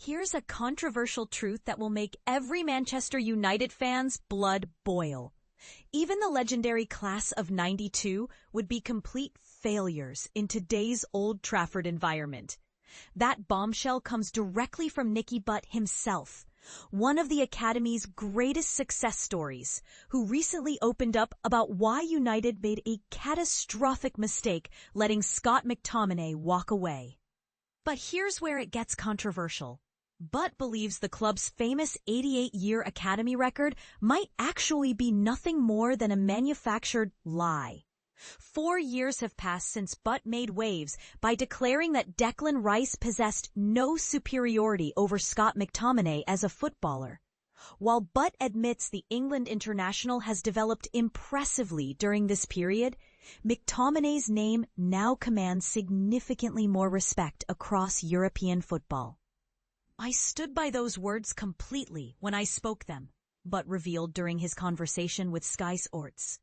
Here's a controversial truth that will make every Manchester United fan's blood boil. Even the legendary class of '92 would be complete failures in today's Old Trafford environment. That bombshell comes directly from Nicky Butt himself, one of the Academy's greatest success stories, who recently opened up about why United made a catastrophic mistake letting Scott McTominay walk away. But here's where it gets controversial. Butt believes the club's famous 88-year academy record might actually be nothing more than a manufactured lie. 4 years have passed since Butt made waves by declaring that Declan Rice possessed no superiority over Scott McTominay as a footballer. While Butt admits the England international has developed impressively during this period, McTominay's name now commands significantly more respect across European football. I stood by those words completely when I spoke them, Butt revealed during his conversation with Sky Sports.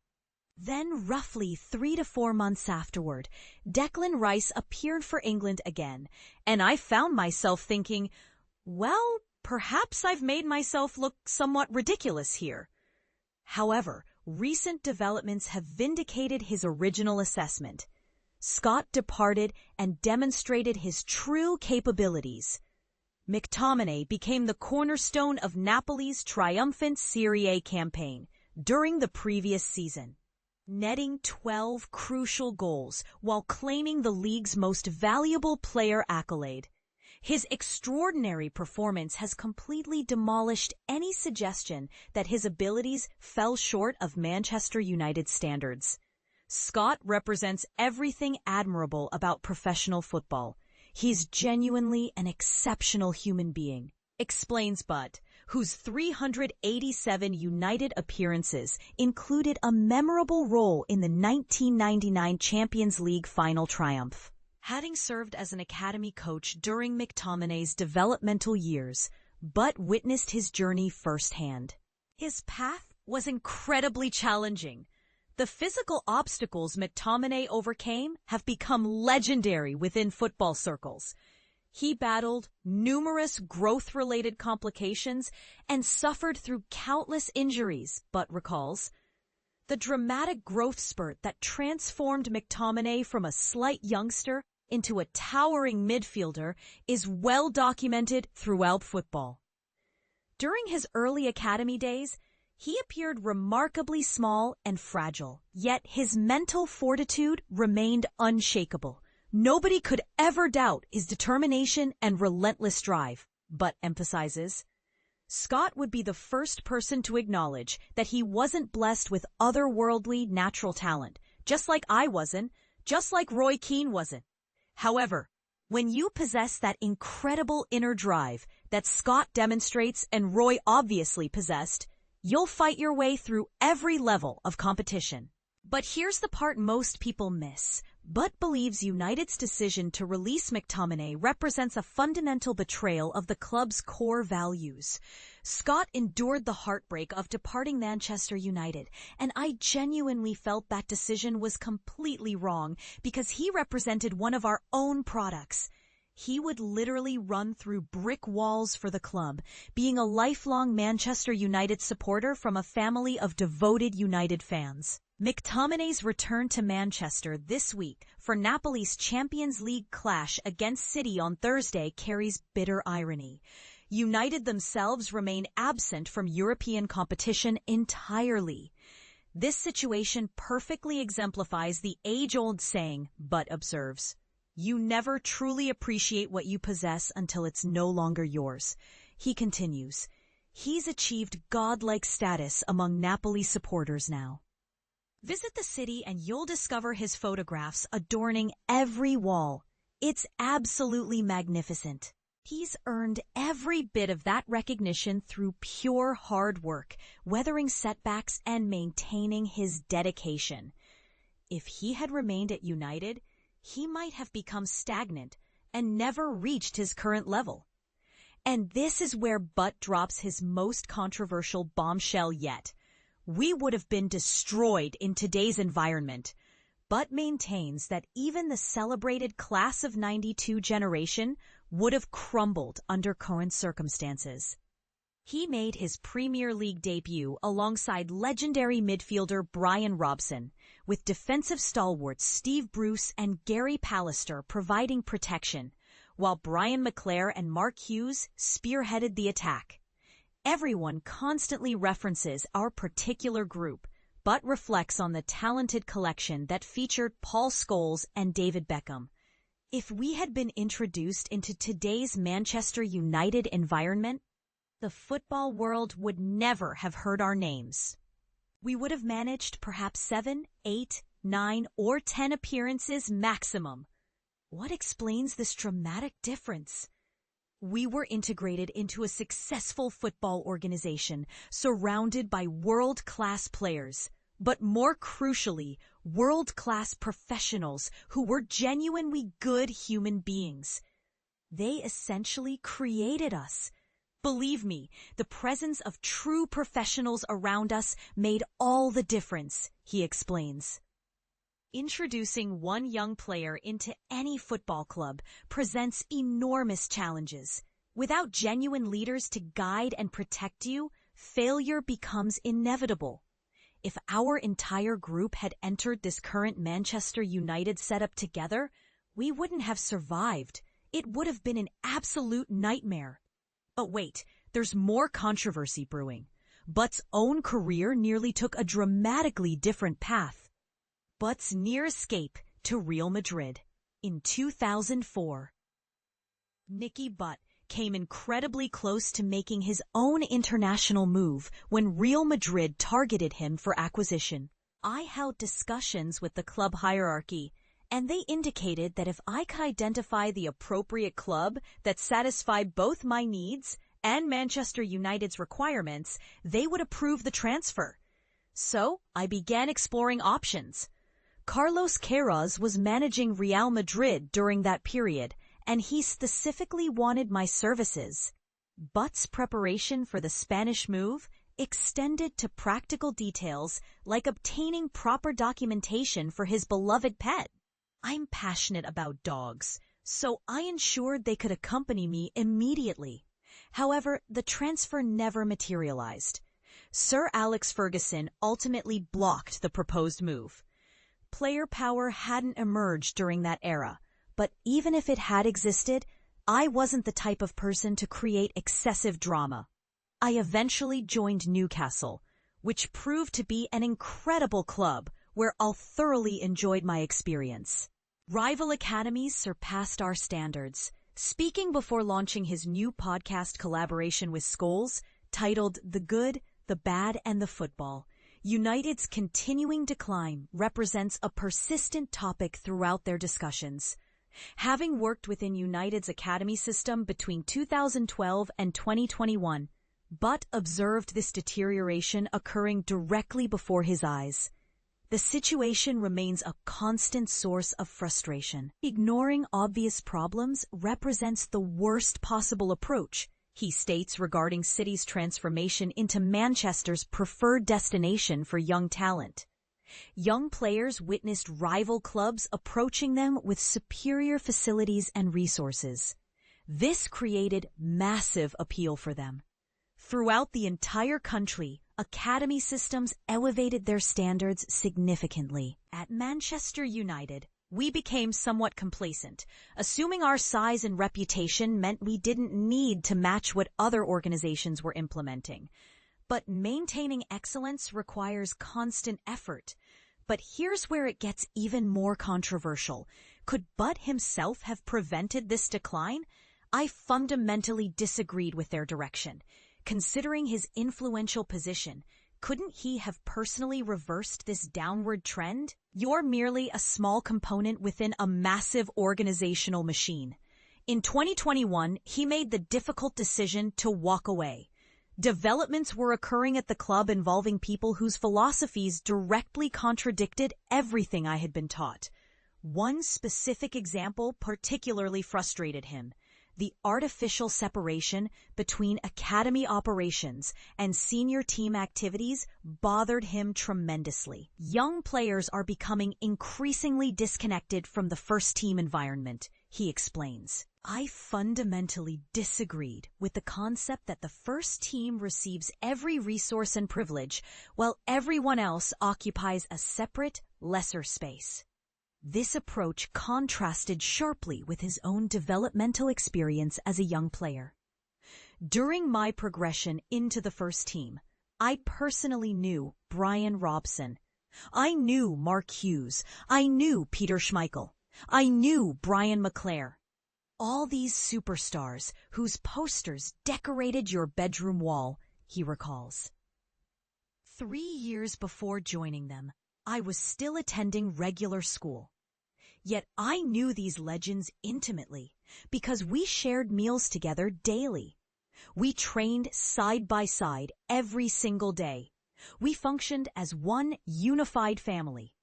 Then, roughly 3 to 4 months afterward, Declan Rice appeared for England again, and I found myself thinking, well, perhaps I've made myself look somewhat ridiculous here. However, recent developments have vindicated his original assessment. Scott departed and demonstrated his true capabilities. McTominay became the cornerstone of Napoli's triumphant Serie A campaign during the previous season, netting 12 crucial goals while claiming the league's most valuable player accolade. His extraordinary performance has completely demolished any suggestion that his abilities fell short of Manchester United standards. Scott represents everything admirable about professional football. He's genuinely an exceptional human being, explains Butt, whose 387 United appearances included a memorable role in the 1999 Champions League final triumph. Having served as an academy coach during McTominay's developmental years, Butt witnessed his journey firsthand. His path was incredibly challenging. The physical obstacles McTominay overcame have become legendary within football circles. He battled numerous growth-related complications and suffered through countless injuries, Butt recalls. The dramatic growth spurt that transformed McTominay from a slight youngster into a towering midfielder is well documented throughout football. During his early academy days, he appeared remarkably small and fragile, yet his mental fortitude remained unshakable. Nobody could ever doubt his determination and relentless drive, Butt emphasizes. Scott would be the first person to acknowledge that he wasn't blessed with otherworldly natural talent, just like I wasn't, just like Roy Keane wasn't. However, when you possess that incredible inner drive that Scott demonstrates and Roy obviously possessed, you'll fight your way through every level of competition. But here's the part most people miss. Butt believes United's decision to release McTominay represents a fundamental betrayal of the club's core values. Scott endured the heartbreak of departing Manchester United, and I genuinely felt that decision was completely wrong because he represented one of our own products. He would literally run through brick walls for the club, being a lifelong Manchester United supporter from a family of devoted United fans. McTominay's return to Manchester this week for Napoli's Champions League clash against City on Thursday carries bitter irony. United themselves remain absent from European competition entirely. This situation perfectly exemplifies the age-old saying, Butt observes. You never truly appreciate what you possess until it's no longer yours. He continues, he's achieved godlike status among Napoli supporters now. Visit the city and you'll discover his photographs adorning every wall. It's absolutely magnificent. He's earned every bit of that recognition through pure hard work, weathering setbacks and maintaining his dedication. If he had remained at United, he might have become stagnant and never reached his current level. And this is where Butt drops his most controversial bombshell yet. We would have been destroyed in today's environment. Butt maintains that even the celebrated class of '92 generation would have crumbled under current circumstances. He made his Premier League debut alongside legendary midfielder Brian Robson, with defensive stalwarts Steve Bruce and Gary Pallister providing protection, while Brian McClare and Mark Hughes spearheaded the attack. Everyone constantly references our particular group, but reflects on the talented collection that featured Paul Scholes and David Beckham. If we had been introduced into today's Manchester United environment, the football world would never have heard our names. We would have managed perhaps 7, 8, 9, or 10 appearances maximum. What explains this dramatic difference? We were integrated into a successful football organization surrounded by world-class players, but more crucially, world-class professionals who were genuinely good human beings. They essentially created us. Believe me, the presence of true professionals around us made all the difference, he explains. Introducing one young player into any football club presents enormous challenges. Without genuine leaders to guide and protect you, failure becomes inevitable. If our entire group had entered this current Manchester United setup together, we wouldn't have survived. It would have been an absolute nightmare. But wait, there's more controversy brewing. Butt's own career nearly took a dramatically different path. Butt's near escape to Real Madrid in 2004. Nicky Butt came incredibly close to making his own international move when Real Madrid targeted him for acquisition. I held discussions with the club hierarchy, and they indicated that if I could identify the appropriate club that satisfied both my needs and Manchester United's requirements, they would approve the transfer. So I began exploring options. Carlos Queiroz was managing Real Madrid during that period, and he specifically wanted my services. Butt's preparation for the Spanish move extended to practical details like obtaining proper documentation for his beloved pet. I'm passionate about dogs, so I ensured they could accompany me immediately. However, the transfer never materialized. Sir Alex Ferguson ultimately blocked the proposed move. Player power hadn't emerged during that era, but even if it had existed, I wasn't the type of person to create excessive drama. I eventually joined Newcastle, which proved to be an incredible club where I thoroughly enjoyed my experience. Rival academies surpassed our standards. Speaking before launching his new podcast collaboration with Scholes, titled The Good, the Bad, and the Football, United's continuing decline represents a persistent topic throughout their discussions. Having worked within United's academy system between 2012 and 2021, Butt observed this deterioration occurring directly before his eyes. The situation remains a constant source of frustration. Ignoring obvious problems represents the worst possible approach, he states regarding City's transformation into Manchester's preferred destination for young talent. Young players witnessed rival clubs approaching them with superior facilities and resources. This created massive appeal for them. Throughout the entire country, academy systems elevated their standards significantly. At Manchester United, we became somewhat complacent, assuming our size and reputation meant we didn't need to match what other organizations were implementing. But maintaining excellence requires constant effort. But here's where it gets even more controversial. Could Butt himself have prevented this decline? I fundamentally disagreed with their direction. Considering his influential position, couldn't he have personally reversed this downward trend? You're merely a small component within a massive organizational machine. In 2021, he made the difficult decision to walk away. Developments were occurring at the club involving people whose philosophies directly contradicted everything I had been taught. One specific example particularly frustrated him: the artificial separation between academy operations and senior team activities bothered him tremendously. Young players are becoming increasingly disconnected from the first team environment, he explains. I fundamentally disagreed with the concept that the first team receives every resource and privilege, while everyone else occupies a separate, lesser space. This approach contrasted sharply with his own developmental experience as a young player. During my progression into the first team, I personally knew Brian Robson. I knew Mark Hughes. I knew Peter Schmeichel. I knew Brian McClare. All these superstars whose posters decorated your bedroom wall, he recalls. 3 years before joining them, I was still attending regular school. Yet I knew these legends intimately because we shared meals together daily. We trained side by side every single day. We functioned as one unified family.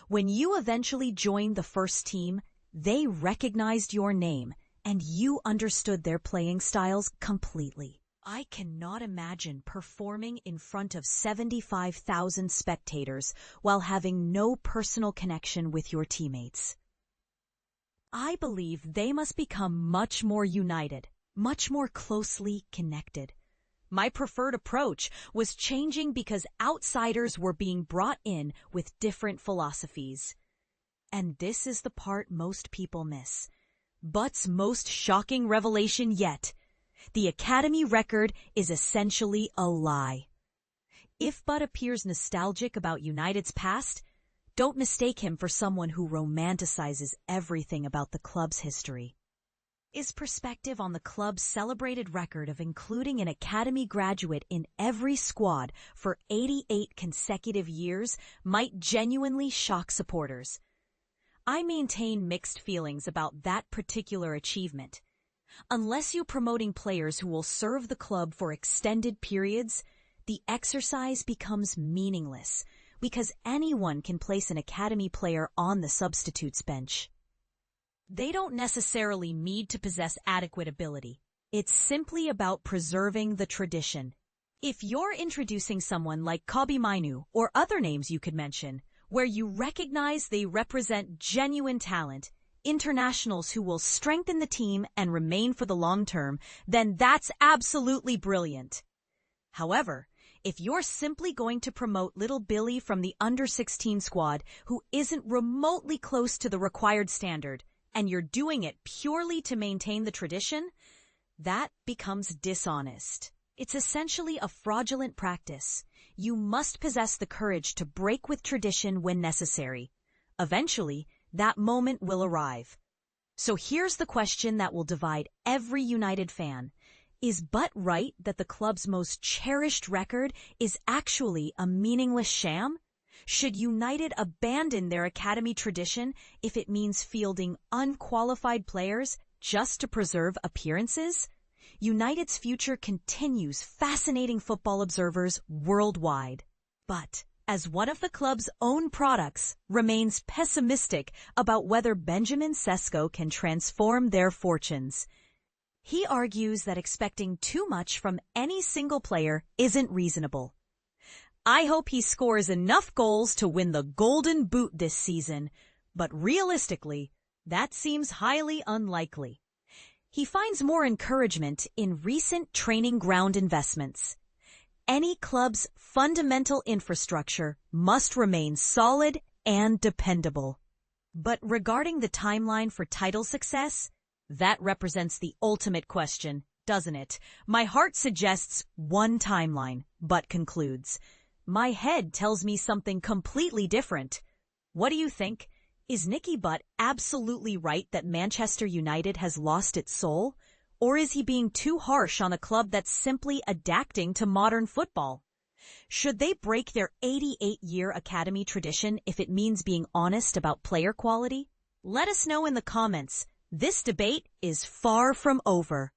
When you eventually joined the first team, they recognized your name and you understood their playing styles completely. I cannot imagine performing in front of 75,000 spectators while having no personal connection with your teammates. I believe they must become much more united, much more closely connected. My preferred approach was changing because outsiders were being brought in with different philosophies. And this is the part most people miss. Butt's most shocking revelation yet. The Academy record is essentially a lie. If Butt appears nostalgic about United's past, don't mistake him for someone who romanticizes everything about the club's history. His perspective on the club's celebrated record of including an Academy graduate in every squad for 88 consecutive years might genuinely shock supporters. I maintain mixed feelings about that particular achievement. Unless you're promoting players who will serve the club for extended periods, the exercise becomes meaningless because anyone can place an Academy player on the substitutes bench. They don't necessarily need to possess adequate ability. It's simply about preserving the tradition. If you're introducing someone like Kobbie Mainoo or other names you could mention, where you recognize they represent genuine talent, internationals who will strengthen the team and remain for the long term, then that's absolutely brilliant. However, if you're simply going to promote little Billy from the under-16 squad who isn't remotely close to the required standard, and you're doing it purely to maintain the tradition, that becomes dishonest. It's essentially a fraudulent practice. You must possess the courage to break with tradition when necessary. Eventually, that moment will arrive. So here's the question that will divide every United fan. Is Butt right that the club's most cherished record is actually a meaningless sham? Should United abandon their Academy tradition if it means fielding unqualified players just to preserve appearances? United's future continues fascinating football observers worldwide. But, as one of the club's own products, remains pessimistic about whether Benjamin Sesko can transform their fortunes. He argues that expecting too much from any single player isn't reasonable. I hope he scores enough goals to win the Golden Boot this season, but realistically, that seems highly unlikely. He finds more encouragement in recent training ground investments. Any club's fundamental infrastructure must remain solid and dependable. But regarding the timeline for title success, that represents the ultimate question, doesn't it? My heart suggests one timeline, but concludes. My head tells me something completely different. What do you think? Is Nicky Butt absolutely right that Manchester United has lost its soul? Or is he being too harsh on a club that's simply adapting to modern football? Should they break their 88-year Academy tradition if it means being honest about player quality? Let us know in the comments. This debate is far from over.